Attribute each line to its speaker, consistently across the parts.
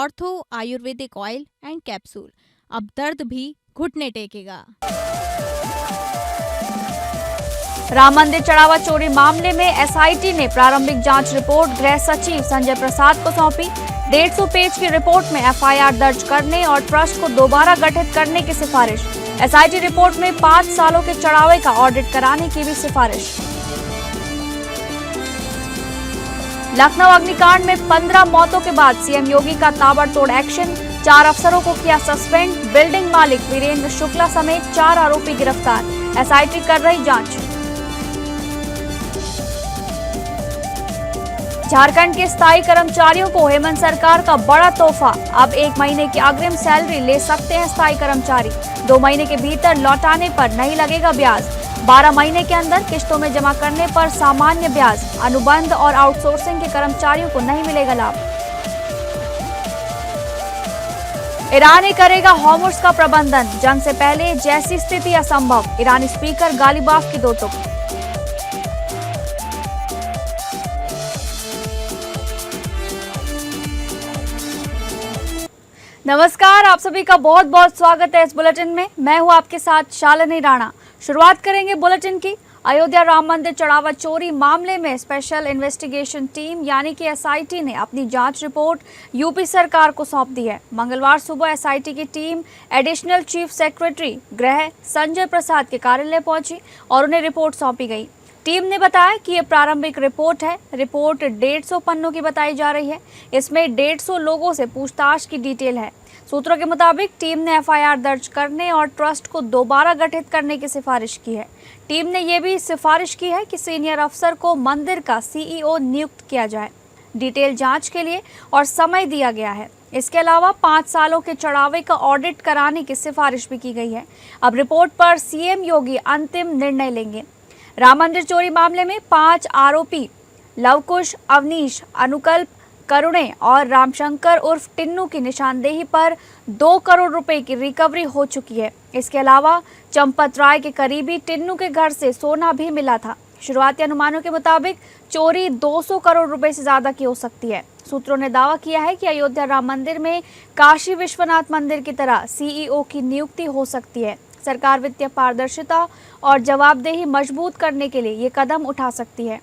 Speaker 1: Ortho Ayurvedic oil and capsule. अब दर्द भी घुटने टेकेगा।
Speaker 2: राम मंदिर चढ़ावा चोरी मामले में एसआईटी ने प्रारंभिक जांच रिपोर्ट गृह सचिव संजय प्रसाद को सौंपी। 150 पेज की रिपोर्ट में एफआईआर दर्ज करने और ट्रस्ट को दोबारा गठित करने की सिफारिश। एसआईटी रिपोर्ट में 5 सालों के चढ़ावे का ऑडिट कराने की भी सिफारिश। लखनऊ अग्निकांड में 15 मौतों के बाद सीएम योगी का ताबड़तोड़ एक्शन। 4 अफसरों को किया सस्पेंड। बिल्डिंग मालिक वीरेंद्र शुक्ला समेत 4 आरोपी गिरफ्तार। एसआईटी कर रही जांच। झारखंड के स्थायी कर्मचारियों को हेमंत सरकार का बड़ा तोहफा। अब 1 महीने की अग्रिम सैलरी ले सकते हैं स्थायी कर्मचारी। 2 महीने के भीतर लौटाने पर नहीं लगेगा ब्याज। 12 महीने के अंदर किस्तों में जमा करने पर सामान्य ब्याज। अनुबंध और आउटसोर्सिंग के कर्मचारियों को नहीं मिलेगा लाभ। ईरान ही करेगा हॉर्मुज़ का प्रबंधन। जंग से पहले जैसी स्थिति असंभव। ईरानी स्पीकर गालिबाफ की दो टुक। नमस्कार, आप सभी का बहुत बहुत स्वागत है इस बुलेटिन में। मैं हूं आपके साथ शालिनी राणा। शुरुआत करेंगे बुलेटिन की। अयोध्या राम मंदिर चढ़ावा चोरी मामले में स्पेशल इन्वेस्टिगेशन टीम यानी कि एसआईटी ने अपनी जांच रिपोर्ट यूपी सरकार को सौंप दी है। मंगलवार सुबह एसआईटी की टीम एडिशनल चीफ सेक्रेटरी गृह संजय प्रसाद के कार्यालय पहुंची और उन्हें रिपोर्ट सौंपी गई। टीम ने बताया कि ये प्रारंभिक रिपोर्ट है। रिपोर्ट 150 पन्नों की बताई जा रही है। इसमें 150 लोगों से पूछताछ की डिटेल है। सूत्रों के मुताबिक टीम ने एफआईआर दर्ज करने और ट्रस्ट को दोबारा गठित करने की सिफारिश की है। टीम ने यह भी सिफारिश की है कि सीनियर अफसर को मंदिर का सीईओ नियुक्त किया जाए। डिटेल जांच के लिए और समय दिया गया है। इसके अलावा 5 सालों के चढ़ावे का ऑडिट कराने की सिफारिश भी की गई है। अब रिपोर्ट पर सीएम योगी अंतिम निर्णय लेंगे। राम मंदिर चोरी मामले में 5 आरोपी लवकुश, अवनीश, अनुकल्प, करुणे और रामशंकर उर्फ टिन्नू की निशानदेही पर 2 करोड़ रुपए की रिकवरी हो चुकी है। इसके अलावा चंपत राय के करीबी टिन्नू के घर से सोना भी मिला था। शुरुआती अनुमानों के मुताबिक चोरी 200 करोड़ रुपए से ज्यादा की हो सकती है। सूत्रों ने दावा किया है कि अयोध्या राम मंदिर में काशी विश्वनाथ मंदिर की तरह सीईओ की नियुक्ति हो सकती है। सरकार वित्तीय पारदर्शिता और जवाबदेही मजबूत करने के लिए ये कदम उठा सकती है।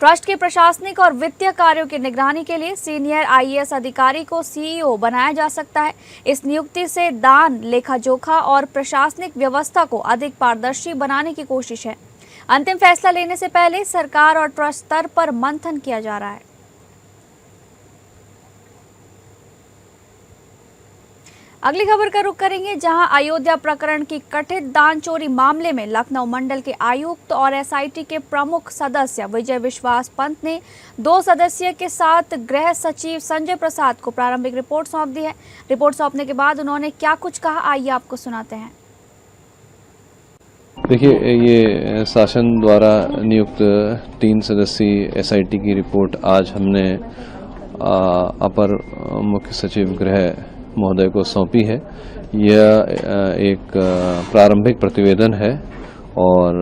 Speaker 2: ट्रस्ट के प्रशासनिक और वित्तीय कार्यों की निगरानी के लिए सीनियर आईएएस अधिकारी को सीईओ बनाया जा सकता है। इस नियुक्ति से दान, लेखा जोखा और प्रशासनिक व्यवस्था को अधिक पारदर्शी बनाने की कोशिश है। अंतिम फैसला लेने से पहले सरकार और ट्रस्ट स्तर पर मंथन किया जा रहा है। अगली खबर का रुख करेंगे, जहां अयोध्या प्रकरण की कथित दान चोरी मामले में लखनऊ मंडल के आयुक्त और एसआईटी के प्रमुख सदस्य विजय विश्वास पंत ने 2 सदस्य के साथ गृह सचिव संजय प्रसाद को प्रारंभिक रिपोर्ट सौंप दी है। रिपोर्ट सौंपने के बाद उन्होंने क्या कुछ कहा, आइए आपको सुनाते हैं।
Speaker 3: देखिए, ये शासन द्वारा नियुक्त 3 सदस्यीय एसआईटी की रिपोर्ट आज हमने अपर मुख्य सचिव गृह महोदय को सौंपी है। यह एक प्रारंभिक प्रतिवेदन है और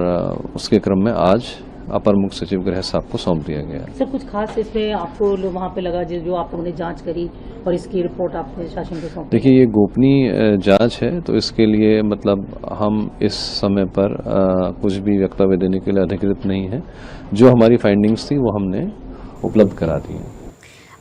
Speaker 3: उसके क्रम में आज अपर मुख्य सचिव गृह साहब को सौंप दिया गया।
Speaker 4: सर, कुछ खास इसमें आपको वहाँ पे लगा जो आप लोगों ने जांच करी और इसकी रिपोर्ट आपने शासन को सौंपी?
Speaker 3: देखिए, ये गोपनीय जांच है, तो इसके लिए मतलब हम इस समय पर कुछ भी वक्तव्य देने के लिए अधिकृत नहीं है। जो हमारी फाइंडिंग्स थी वो हमने उपलब्ध करा दी है।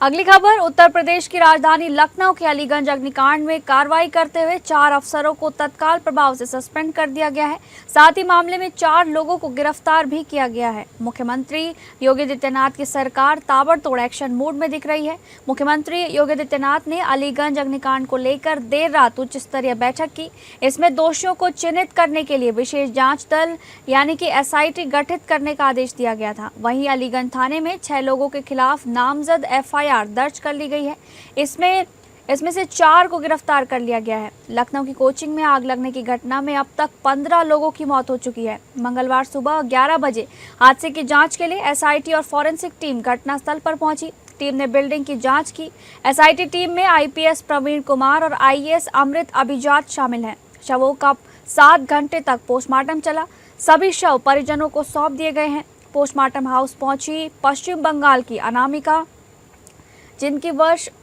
Speaker 2: अगली खबर, उत्तर प्रदेश की राजधानी लखनऊ के अलीगंज अग्निकांड में कार्रवाई करते हुए 4 अफसरों को तत्काल प्रभाव से सस्पेंड कर दिया गया है। साथ ही मामले में 4 लोगों को गिरफ्तार भी किया गया है। मुख्यमंत्री योगी आदित्यनाथ की सरकार ताबड़तोड़ एक्शन मोड में दिख रही है। मुख्यमंत्री योगी आदित्यनाथ ने अलीगंज अग्निकांड को लेकर देर रात उच्च स्तरीय बैठक की। इसमें दोषियों को चिन्हित करने के लिए विशेष जांच दल यानी कि एसआईटी गठित करने का आदेश दिया गया था। वहीं अलीगंज थाने में 6 लोगों के खिलाफ नामजद एफआईआर दर्ज कर ली गई है। इसमें से 4 को गिरफ्तार कर लिया गया है। लखनऊ की कोचिंग में आग लगने की घटना में अब तक 15 लोगों की मौत हो चुकी है। मंगलवार सुबह 11 बजे हादसे की जांच के लिए एसआईटी और फॉरेंसिक टीम घटनास्थल पर पहुंची। टीम ने बिल्डिंग की जांच की। एसआईटी टीम में आईपीएस प्रवीण कुमार और आईएएस अमृत अभिजात शामिल हैं। शवों का 7 घंटे तक पोस्टमार्टम चला। सभी शव परिजनों को सौंप दिए गए हैं। पोस्टमार्टम हाउस पहुंची पश्चिम बंगाल की अनामिका, जिनकी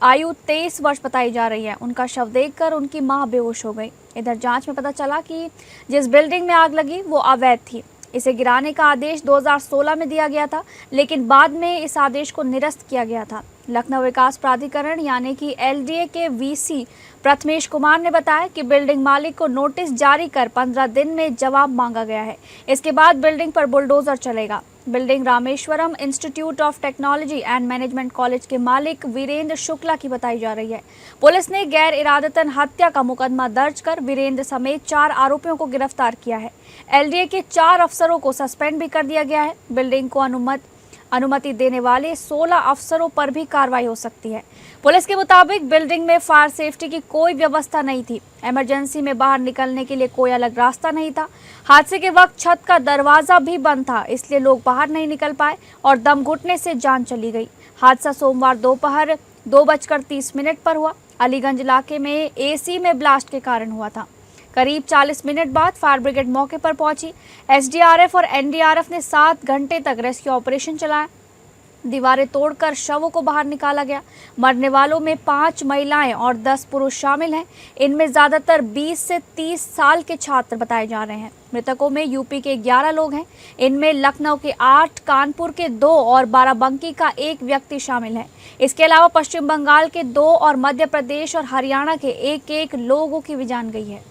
Speaker 2: आयु 23 वर्ष बताई जा रही है, उनका शव देखकर उनकी मां बेहोश हो गई। इधर जांच में पता चला कि जिस बिल्डिंग में आग लगी वो अवैध थी। इसे गिराने का आदेश 2016 में दिया गया था, लेकिन बाद में इस आदेश को निरस्त किया गया था। लखनऊ विकास प्राधिकरण यानी कि LDA के VC प्रथमेश कुमार ने बताया कि बिल्डिंग मालिक को नोटिस जारी कर 15 दिन में जवाब मांगा गया है। इसके बाद बिल्डिंग पर बुलडोजर चलेगा। Building Rameswaram institute of technology and management college के मालिक वीरेंद्र शुक्ला की बताई जा रही है। पुलिस ने गैर इरादतन हत्या का मुकदमा दर्ज कर वीरेंद्र समेत 4 आरोपियों को गिरफ्तार किया है। LDA के 4 अफसरों को सस्पेंड भी कर दिया गया है। बिल्डिंग को अनुमति देने वाले 16 अफसरों पर भी कार्रवाई हो सकती है। पुलिस के मुताबिक बिल्डिंग में फायर सेफ्टी की कोई व्यवस्था नहीं थी। इमरजेंसी में बाहर निकलने के लिए कोई अलग रास्ता नहीं था। हादसे के वक्त छत का दरवाजा भी बंद था, इसलिए लोग बाहर नहीं निकल पाए और दम घुटने से जान चली गई। हादसा सोमवार दोपहर 2:30 पर हुआ। अलीगंज इलाके में AC में ब्लास्ट के कारण हुआ था। करीब 40 मिनट बाद फायर ब्रिगेड मौके पर पहुंची। SDRF और NDRF ने 7 घंटे तक रेस्क्यू ऑपरेशन चलाया। दीवारें तोड़कर शवों को बाहर निकाला गया। मरने वालों में 5 महिलाएं और 10 पुरुष शामिल हैं। इनमें ज्यादातर 20 से 30 साल के छात्र बताए जा रहे हैं। मृतकों में यूपी के 11 लोग हैं। इनमें लखनऊ के 8, कानपुर के 2 और बाराबंकी का 1 व्यक्ति शामिल है। इसके अलावा पश्चिम बंगाल के 2 और मध्य प्रदेश और हरियाणा के 1-1 लोगों की भी जान गई है।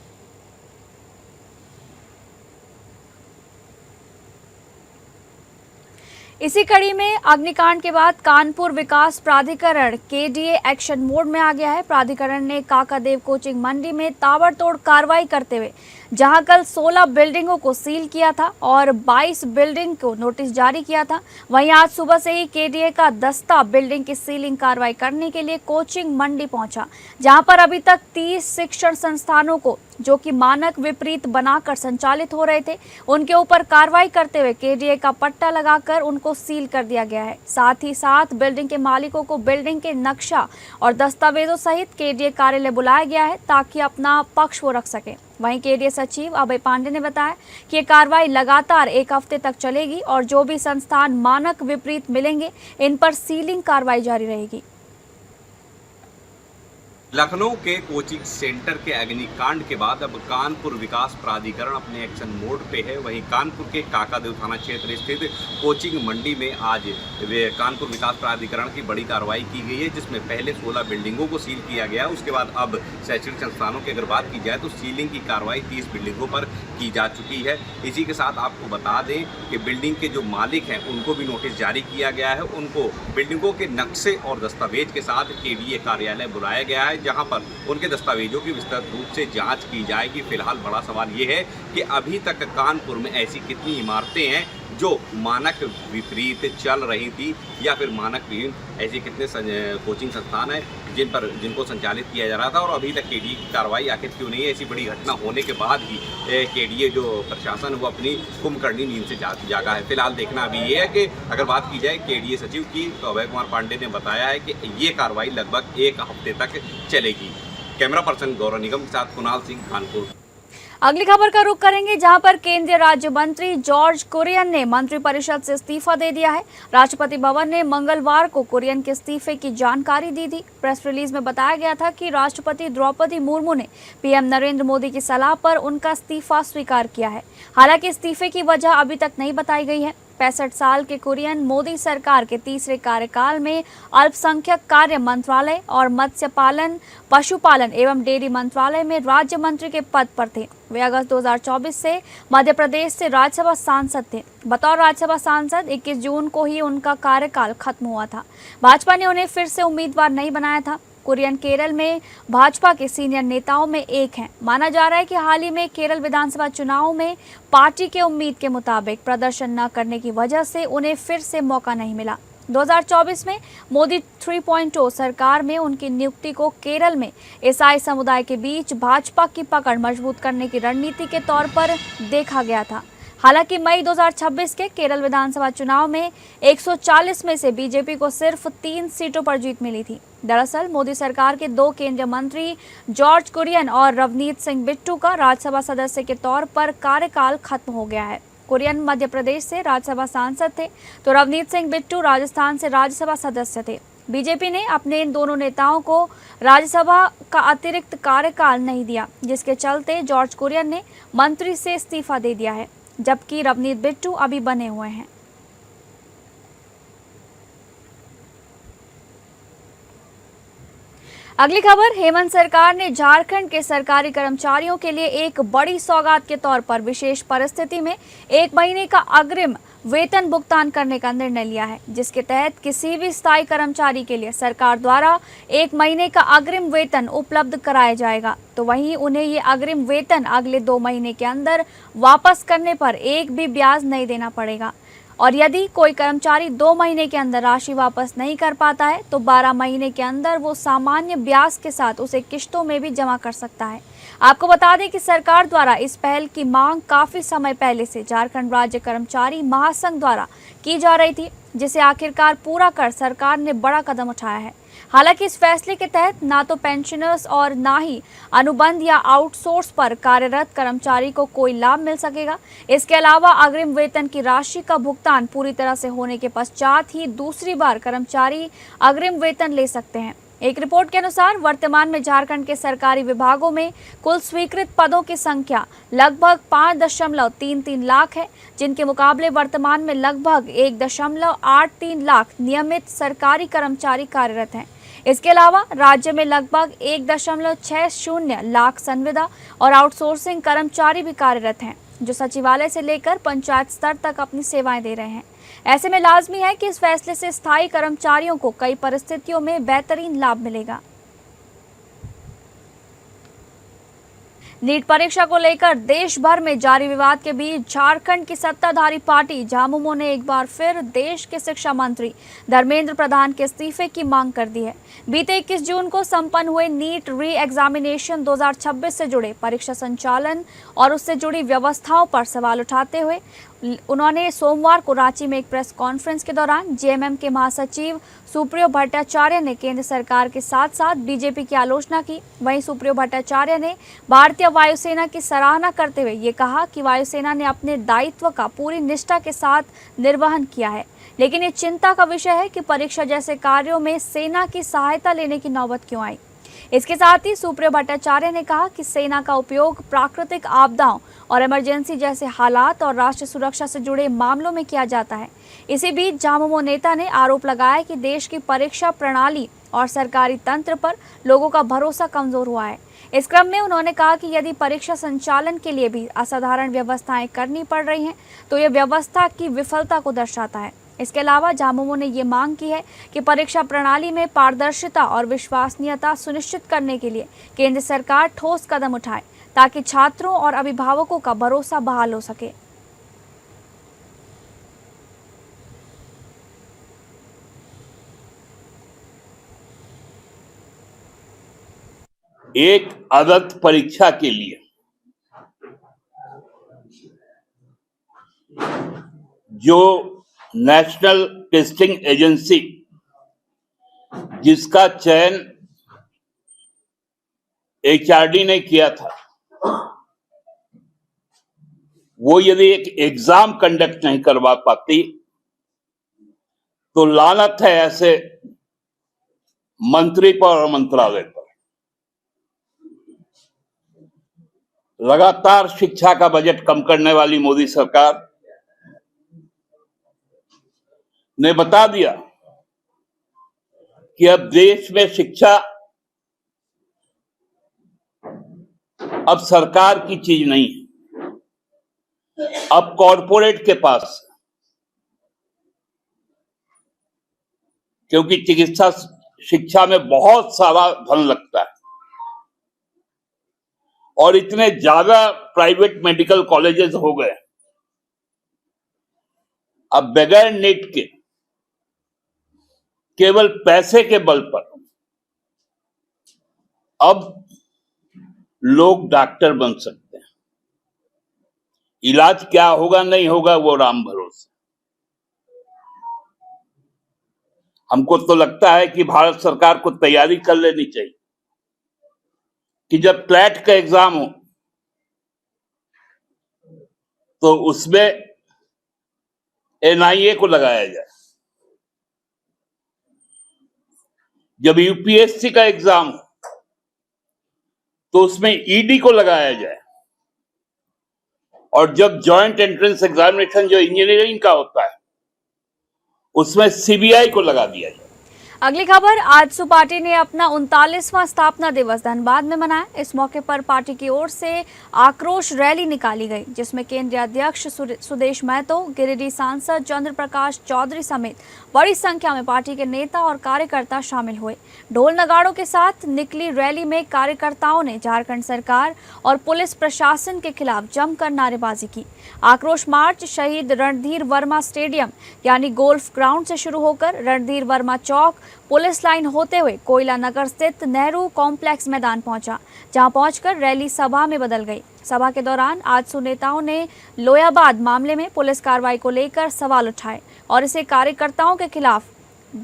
Speaker 2: इसी कड़ी में अग्निकांड के बाद कानपुर विकास प्राधिकरण KDA एक्शन मोड में आ गया है। प्राधिकरण ने काकादेव कोचिंग मंडी में ताबड़तोड़ कार्रवाई करते हुए जहां कल 16 बिल्डिंगों को सील किया था और 22 बिल्डिंग को नोटिस जारी किया था, वहीं आज सुबह से ही KDA का दस्ता बिल्डिंग की सीलिंग कार्रवाई करने के लिए कोचिंग मंडी पहुंचा, जहां पर अभी तक 30 शिक्षण संस्थानों को जो कि मानक विपरीत बनाकर संचालित हो रहे थे, उनके ऊपर कार्रवाई करते हुए KDA का पट्टा लगाकर उनको सील कर दिया गया है। साथ ही साथ बिल्डिंग के मालिकों को बिल्डिंग के नक्शा और दस्तावेजों सहित KDA कार्यालय बुलाया गया है ताकि अपना पक्ष वो रख सके। वहीं KDA सचिव अभय पांडे ने बताया कि ये कार्रवाई लगातार 1 हफ्ते तक चलेगी और जो भी संस्थान मानक विपरीत मिलेंगे, इन पर सीलिंग कार्रवाई जारी रहेगी।
Speaker 5: लखनऊ के कोचिंग सेंटर के अग्निकांड के बाद अब कानपुर विकास प्राधिकरण अपने एक्शन मोड पे है। वहीं कानपुर के काकादेव थाना क्षेत्र स्थित कोचिंग मंडी में आज कानपुर विकास प्राधिकरण की बड़ी कार्रवाई की गई है, जिसमें पहले 16 बिल्डिंगों को सील किया गया। उसके बाद अब शैक्षणिक संस्थानों की अगर बात की जाए तो सीलिंग की कार्रवाई 30 बिल्डिंगों पर की जा चुकी है। इसी के साथ आपको बता दें कि बिल्डिंग के जो मालिक हैं उनको भी नोटिस जारी किया गया है। उनको बिल्डिंगों के नक्शे और दस्तावेज के साथ KDA कार्यालय बुलाया गया है, जहां पर उनके दस्तावेजों की विस्तृत रूप से जांच की जाएगी। फिलहाल बड़ा सवाल ये है कि अभी तक कानपुर में ऐसी कितनी इमारतें हैं जो मानक विपरीत चल रही थी, या फिर मानक विहीन ऐसे कितने कोचिंग संस्थान हैं जिनको संचालित किया जा रहा था, और अभी तक KDA की कार्रवाई आखिर क्यों नहीं है। ऐसी बड़ी घटना होने के बाद ही KDA जो प्रशासन वो अपनी कुंभकर्णी नींद से जागा है। फिलहाल देखना अभी ये है कि अगर बात की जाए KDA सचिव की, तो अभय कुमार पांडे ने बताया है कि ये कार्रवाई लगभग 1 हफ्ते तक चलेगी। कैमरा पर्सन गौरव निगम के साथ कुणाल सिंह, कानपुर।
Speaker 2: अगली खबर का रुख करेंगे, जहां पर केंद्रीय राज्य मंत्री जॉर्ज कुरियन ने मंत्रिपरिषद से इस्तीफा दे दिया है। राष्ट्रपति भवन ने मंगलवार को कुरियन के इस्तीफे की जानकारी दी थी। प्रेस रिलीज में बताया गया था कि राष्ट्रपति द्रौपदी मुर्मू ने PM नरेंद्र मोदी की सलाह पर उनका इस्तीफा स्वीकार किया है। हालांकि इस्तीफे की वजह अभी तक नहीं बताई गई है। 65 साल के कुरियन मोदी सरकार के तीसरे कार्यकाल में अल्पसंख्यक कार्य मंत्रालय और मत्स्य पालन, पशुपालन एवं डेयरी मंत्रालय में राज्य मंत्री के पद पर थे। वे अगस्त 2024 से मध्य प्रदेश से राज्यसभा सांसद थे। बतौर राज्यसभा सांसद 21 जून को ही उनका कार्यकाल खत्म हुआ था। भाजपा ने उन्हें फिर से उम्मीदवार नहीं बनाया था। कुरियन केरल में भाजपा के सीनियर नेताओं में एक हैं। माना जा रहा है कि हाल ही में केरल विधानसभा चुनाव में पार्टी के उम्मीद के मुताबिक प्रदर्शन न करने की वजह से उन्हें फिर से मौका नहीं मिला। 2024 में मोदी 3.0 सरकार में उनकी नियुक्ति को केरल में ईसाई समुदाय के बीच भाजपा की पकड़ मजबूत करने की रणनीति के तौर पर देखा गया था। हालांकि मई 2026 के केरल विधानसभा चुनाव में 140 में से बीजेपी को सिर्फ 3 सीटों पर जीत मिली थी। दरअसल मोदी सरकार के 2 केंद्रीय मंत्री जॉर्ज कुरियन और रवनीत सिंह बिट्टू का राज्यसभा सदस्य के तौर पर कार्यकाल खत्म हो गया है। कुरियन मध्य प्रदेश से राज्यसभा सांसद थे, तो रवनीत सिंह बिट्टू राजस्थान से राज्यसभा सदस्य थे। बीजेपी ने अपने इन दोनों नेताओं को राज्यसभा का अतिरिक्त कार्यकाल नहीं दिया, जिसके चलते जॉर्ज कुरियन ने मंत्री से इस्तीफा दे दिया है, जबकि रवनीत बिट्टू अभी बने हुए हैं। अगली खबर, हेमंत सरकार ने झारखंड के सरकारी कर्मचारियों के लिए एक बड़ी सौगात के तौर पर विशेष परिस्थिति में 1 महीने का अग्रिम वेतन भुगतान करने का निर्णय लिया है, जिसके तहत किसी भी स्थायी कर्मचारी के लिए सरकार द्वारा 1 महीने का अग्रिम वेतन उपलब्ध कराया जाएगा। तो वहीं उन्हें ये अग्रिम वेतन अगले 2 महीने के अंदर वापस करने पर एक भी ब्याज नहीं देना पड़ेगा। और यदि कोई कर्मचारी 2 महीने के अंदर राशि वापस नहीं कर पाता है तो 12 महीने के अंदर वो सामान्य ब्याज के साथ उसे किश्तों में भी जमा कर सकता है। आपको बता दें कि सरकार द्वारा इस पहल की मांग काफी समय पहले से झारखंड राज्य कर्मचारी महासंघ द्वारा की जा रही थी, जिसे आखिरकार पूरा कर सरकार ने बड़ा कदम उठाया है। हालांकि इस फैसले के तहत ना तो पेंशनर्स और ना ही अनुबंध या आउटसोर्स पर कार्यरत कर्मचारी को कोई लाभ मिल सकेगा। इसके अलावा अग्रिम वेतन की राशि का भुगतान पूरी तरह से होने के पश्चात ही दूसरी बार कर्मचारी अग्रिम वेतन ले सकते हैं। एक रिपोर्ट के अनुसार वर्तमान में झारखंड के सरकारी विभागों में कुल स्वीकृत पदों की संख्या लगभग 5.33 लाख है, जिनके मुकाबले वर्तमान में लगभग 1.83 लाख नियमित सरकारी कर्मचारी कार्यरत हैं। इसके अलावा राज्य में लगभग 1.60 लाख संविदा और आउटसोर्सिंग कर्मचारी भी कार्यरत हैं, जो सचिवालय से लेकर पंचायत स्तर तक अपनी सेवाएं दे रहे हैं। ऐसे में लाजमी है कि इस फैसले से स्थायी कर्मचारियों को कई परिस्थितियों में बेहतरीन लाभ मिलेगा। नीट परीक्षा को लेकर देश भर में जारी विवाद के बीच झारखंड की सत्ताधारी पार्टी झामुमो ने एक बार फिर देश के शिक्षा मंत्री धर्मेंद्र प्रधान के इस्तीफे की मांग कर दी है। बीते 21 जून को संपन्न हुए नीट री एग्जामिनेशन 2026 से जुड़े परीक्षा संचालन और उससे जुड़ी व्यवस्थाओं पर सवाल उठाते हुए उन्होंने सोमवार को रांची में एक प्रेस कॉन्फ्रेंस के दौरान जेएमएम के महासचिव सुप्रियो भट्टाचार्य ने केंद्र सरकार के साथ साथ बीजेपी की आलोचना की। वहीं सुप्रियो भट्टाचार्य ने भारतीय वायुसेना की सराहना करते हुए ये कहा कि वायुसेना ने अपने दायित्व का पूरी निष्ठा के साथ निर्वहन किया है, लेकिन ये चिंता का विषय है कि परीक्षा जैसे कार्यों में सेना की सहायता लेने की नौबत क्यों आई। इसके साथ ही सुप्रियो भट्टाचार्य ने कहा कि सेना का उपयोग प्राकृतिक आपदाओं और इमरजेंसी जैसे हालात और राष्ट्रीय सुरक्षा से जुड़े मामलों में किया जाता है। इसी बीच झामुमो नेता ने आरोप लगाया कि देश की परीक्षा प्रणाली और सरकारी तंत्र पर लोगों का भरोसा कमजोर हुआ है। इस क्रम में उन्होंने कहा कि यदि परीक्षा संचालन के लिए भी असाधारण व्यवस्थाएं करनी पड़ रही हैं तो ये व्यवस्था की विफलता को दर्शाता है। इसके अलावा झामुमो ने ये मांग की है कि परीक्षा प्रणाली में पारदर्शिता और विश्वसनीयता सुनिश्चित करने के लिए केंद्र सरकार ठोस कदम उठाए ताकि छात्रों और अभिभावकों का भरोसा बहाल हो सके।
Speaker 6: एक आदर्श परीक्षा के लिए जो नेशनल टेस्टिंग एजेंसी जिसका चयन एचआरडी ने किया था, वो यदि एक एग्जाम कंडक्ट नहीं करवा पाती तो लानत है ऐसे मंत्री पर और मंत्रालय पर। लगातार शिक्षा का बजट कम करने वाली मोदी सरकार ने बता दिया कि अब देश में शिक्षा अब सरकार की चीज नहीं है, अब कॉरपोरेट के पास, क्योंकि चिकित्सा शिक्षा में बहुत सारा धन लगता है और इतने ज्यादा प्राइवेट मेडिकल कॉलेजेस हो गए, अब बगैर नीट के केवल पैसे के बल पर अब लोग डॉक्टर बन सकते हैं। इलाज क्या होगा नहीं होगा वो राम भरोसे। हमको तो लगता है कि भारत सरकार को तैयारी कर लेनी चाहिए कि जब क्लैट का एग्जाम हो तो उसमें एनआईए को लगाया जाए। जब यूपीएससी का एग्जाम हो तो उसमें ईडी को लगाया जाए, और जब जॉइंट एंट्रेंस एग्जामिनेशन जो इंजीनियरिंग का होता है उसमें सीबीआई को लगा दिया जाए।
Speaker 2: अगली खबर, आजसू पार्टी ने अपना 39वां स्थापना दिवस धनबाद में मनाया। इस मौके पर पार्टी की ओर से आक्रोश रैली निकाली गई, जिसमें केंद्रीय अध्यक्ष सुदेश महतो, गिरिडीह सांसद चंद्र प्रकाश चौधरी समेत बड़ी संख्या में पार्टी के नेता और कार्यकर्ता शामिल हुए। ढोल नगाड़ों के साथ निकली रैली में कार्यकर्ताओं ने झारखंड सरकार और पुलिस प्रशासन के खिलाफ जमकर नारेबाजी की। आक्रोश मार्च शहीद रणधीर वर्मा स्टेडियम यानी गोल्फ ग्राउंड से शुरू होकर रणधीर वर्मा चौक, पुलिस लाइन होते हुए कोयला नगर स्थित नेहरू कॉम्प्लेक्स मैदान पहुंचा, जहां पहुंचकर रैली सभा में बदल गई। सभा के दौरान आजसू नेताओं ने लोयाबाद मामले में पुलिस कार्रवाई को लेकर सवाल उठाए और इसे कार्यकर्ताओं के खिलाफ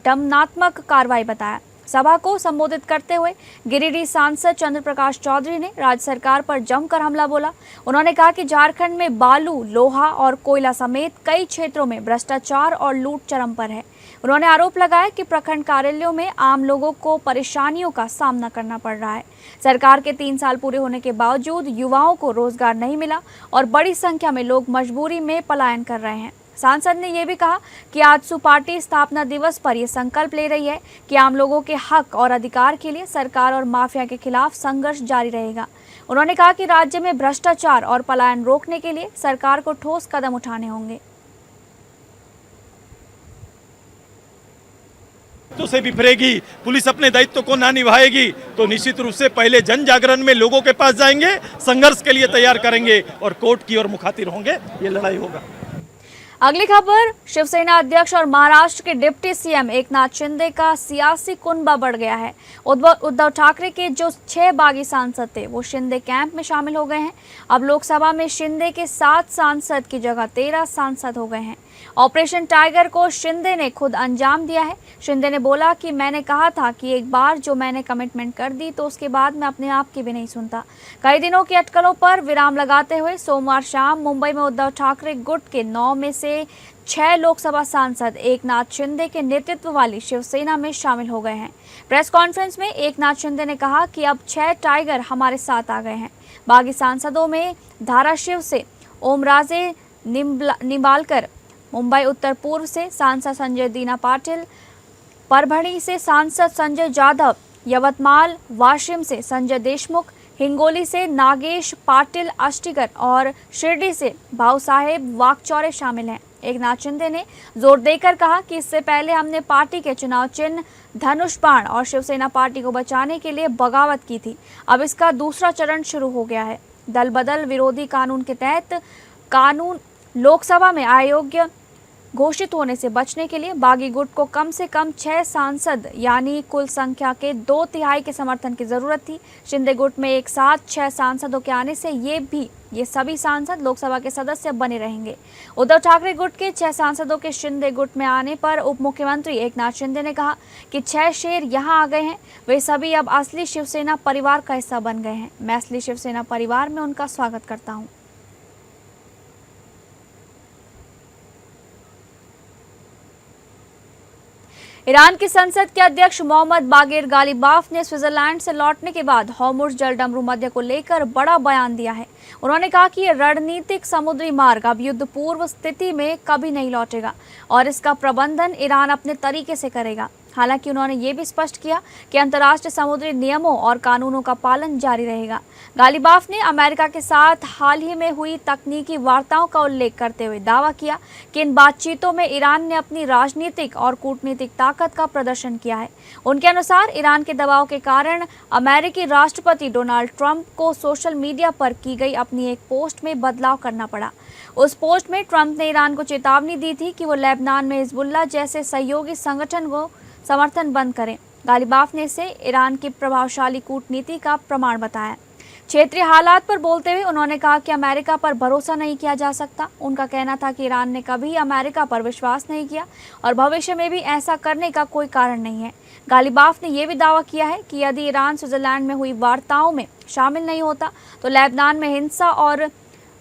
Speaker 2: दमनात्मक कार्रवाई बताया। सभा को संबोधित करते हुए गिरिडीह सांसद चंद्र प्रकाश चौधरी ने राज्य सरकार पर जमकर हमला बोला। उन्होंने कहा कि झारखंड में बालू, लोहा और कोयला समेत कई क्षेत्रों में भ्रष्टाचार और लूट चरम पर है। उन्होंने आरोप लगाया कि प्रखंड कार्यालयों में आम लोगों को परेशानियों का सामना करना पड़ रहा है। सरकार के 3 साल पूरे होने के बावजूद युवाओं को रोजगार नहीं मिला और बड़ी संख्या में लोग मजबूरी में पलायन कर रहे हैं। सांसद ने यह भी कहा कि आजसू पार्टी स्थापना दिवस पर यह संकल्प ले रही है कि आम लोगों के हक और अधिकार के लिए सरकार और माफिया के खिलाफ संघर्ष जारी रहेगा। उन्होंने कहा कि राज्य में भ्रष्टाचार और पलायन रोकने के लिए सरकार को ठोस कदम उठाने होंगे।
Speaker 7: तो से बिफरेगी, पुलिस अपने दायित्व को ना निभाएगी तो निश्चित रूप से पहले जन जागरण में लोगों के पास जाएंगे, संघर्ष के लिए तैयार करेंगे और कोर्ट की ओर मुखातिर होंगे। ये लड़ाई होगा।
Speaker 2: अगली खबर, शिवसेना अध्यक्ष और महाराष्ट्र के डिप्टी सीएम एकनाथ शिंदे का सियासी कुनबा बढ़ गया है। उद्धव ठाकरे के जो 6 बागी सांसद थे वो शिंदे कैंप में शामिल हो गए हैं। अब लोकसभा में शिंदे के 7 सांसद की जगह 13 सांसद हो गए हैं। ऑपरेशन टाइगर को शिंदे ने खुद अंजाम दिया है। शिंदे ने बोला कि मैंने कहा था कि एक बार जो मैंने कमिटमेंट कर दी तो उसके बाद मैं अपने आप की भी नहीं सुनता। कई दिनों की अटकलों पर विराम लगाते हुए सोमवार शाम मुंबई में उद्धव ठाकरे गुट के 9 में से 6 लोकसभा सांसद एकनाथ शिंदे के नेतृत्व वाली शिवसेना में शामिल हो गए हैं। प्रेस कॉन्फ्रेंस में एकनाथ शिंदे ने कहा कि अब 6 टाइगर हमारे साथ आ गए हैं। बागी सांसदों में धाराशिव से ओमराजे निंबालकर, मुंबई उत्तर पूर्व से सांसद संजय दीना पाटिल, परभणी से सांसद संजय जाधव, यवतमाल वाशिम से संजय देशमुख, हिंगोली से नागेश पाटिल अष्टीकर और शिरडी से भाऊ साहेब वाकचौरे शामिल हैं। एकनाथ शिंदे ने जोर देकर कहा कि इससे पहले हमने पार्टी के चुनाव चिन्ह धनुष बाण और शिवसेना पार्टी को बचाने के लिए बगावत की थी। अब इसका दूसरा चरण शुरू हो गया है। दल बदल विरोधी कानून के तहत कानून लोकसभा में अयोग्य घोषित होने से बचने के लिए बागी गुट को कम से कम 6 सांसद यानी कुल संख्या के 2/3 के समर्थन की जरूरत थी। शिंदे गुट में एक साथ 6 सांसदों के आने से ये सभी सांसद लोकसभा के सदस्य बने रहेंगे। उद्धव ठाकरे गुट के 6 सांसदों के शिंदे गुट में आने पर उप मुख्यमंत्री एकनाथ शिंदे ने कहा कि 6 शेर यहाँ आ गए हैं, वे सभी अब असली शिवसेना परिवार का हिस्सा बन गए हैं। मैं असली शिवसेना परिवार में उनका स्वागत करता हूँ। ईरान की संसद के अध्यक्ष मोहम्मद बागेर गालिबाफ ने स्विट्जरलैंड से लौटने के बाद हॉर्मुज़ जलडमरू मध्य को लेकर बड़ा बयान दिया है। उन्होंने कहा कि यह रणनीतिक समुद्री मार्ग अब युद्ध पूर्व स्थिति में कभी नहीं लौटेगा और इसका प्रबंधन ईरान अपने तरीके से करेगा। हालांकि उन्होंने ये भी स्पष्ट किया कि अंतर्राष्ट्रीय समुद्री नियमों और कानूनों का पालन जारी रहेगा। गालिबाफ ने अमेरिका के साथ हाल ही में हुई तकनीकी वार्ताओं का उल्लेख करते हुए दावा किया कि इन बातचीतों में ईरान ने अपनी राजनीतिक और कूटनीतिक ताकत का प्रदर्शन किया है। उनके अनुसार ईरान के दबाव के कारण अमेरिकी राष्ट्रपति डोनाल्ड ट्रंप को सोशल मीडिया पर की गई अपनी एक पोस्ट में बदलाव करना पड़ा। उस पोस्ट में ट्रंप ने ईरान को चेतावनी दी थी कि वो लेबनान में हिजबुल्लाह जैसे सहयोगी संगठन को समर्थन बंद करें। गालिबाफ ने इसे ईरान की प्रभावशाली कूटनीति का प्रमाण बताया। क्षेत्रीय हालात पर बोलते हुए उन्होंने कहा कि अमेरिका पर भरोसा नहीं किया जा सकता। उनका कहना था कि ईरान ने कभी अमेरिका पर विश्वास नहीं किया और भविष्य में भी ऐसा करने का कोई कारण नहीं है। गालिबाफ ने यह भी दावा किया है कि यदि ईरान स्विट्जरलैंड में हुई वार्ताओं में शामिल नहीं होता तो लेबनान में हिंसा और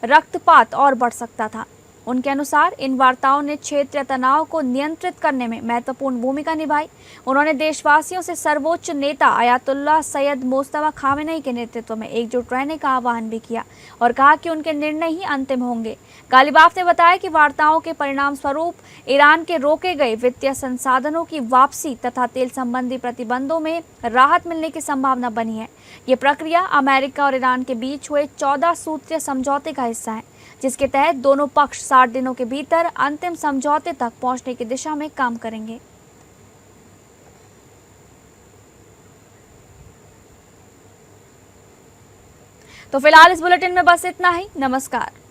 Speaker 2: रक्तपात और बढ़ सकता था। उनके अनुसार इन वार्ताओं ने क्षेत्रीय तनाव को नियंत्रित करने में महत्वपूर्ण भूमिका निभाई। उन्होंने देशवासियों से सर्वोच्च नेता अयातुल्लाह सैयद मुज्तबा खामेनेई के नेतृत्व में एकजुट रहने का आह्वान भी किया और कहा कि उनके निर्णय ही अंतिम होंगे। गालिबाफ ने बताया कि वार्ताओं के परिणाम स्वरूप ईरान के रोके गए वित्तीय संसाधनों की वापसी तथा तेल संबंधी प्रतिबंधों में राहत मिलने की संभावना बनी है। ये प्रक्रिया अमेरिका और ईरान के बीच हुए 14 सूत्रीय समझौते का हिस्सा है, जिसके तहत दोनों पक्ष 60 दिनों के भीतर अंतिम समझौते तक पहुंचने की दिशा में काम करेंगे। तो फिलहाल इस बुलेटिन में बस इतना ही। नमस्कार।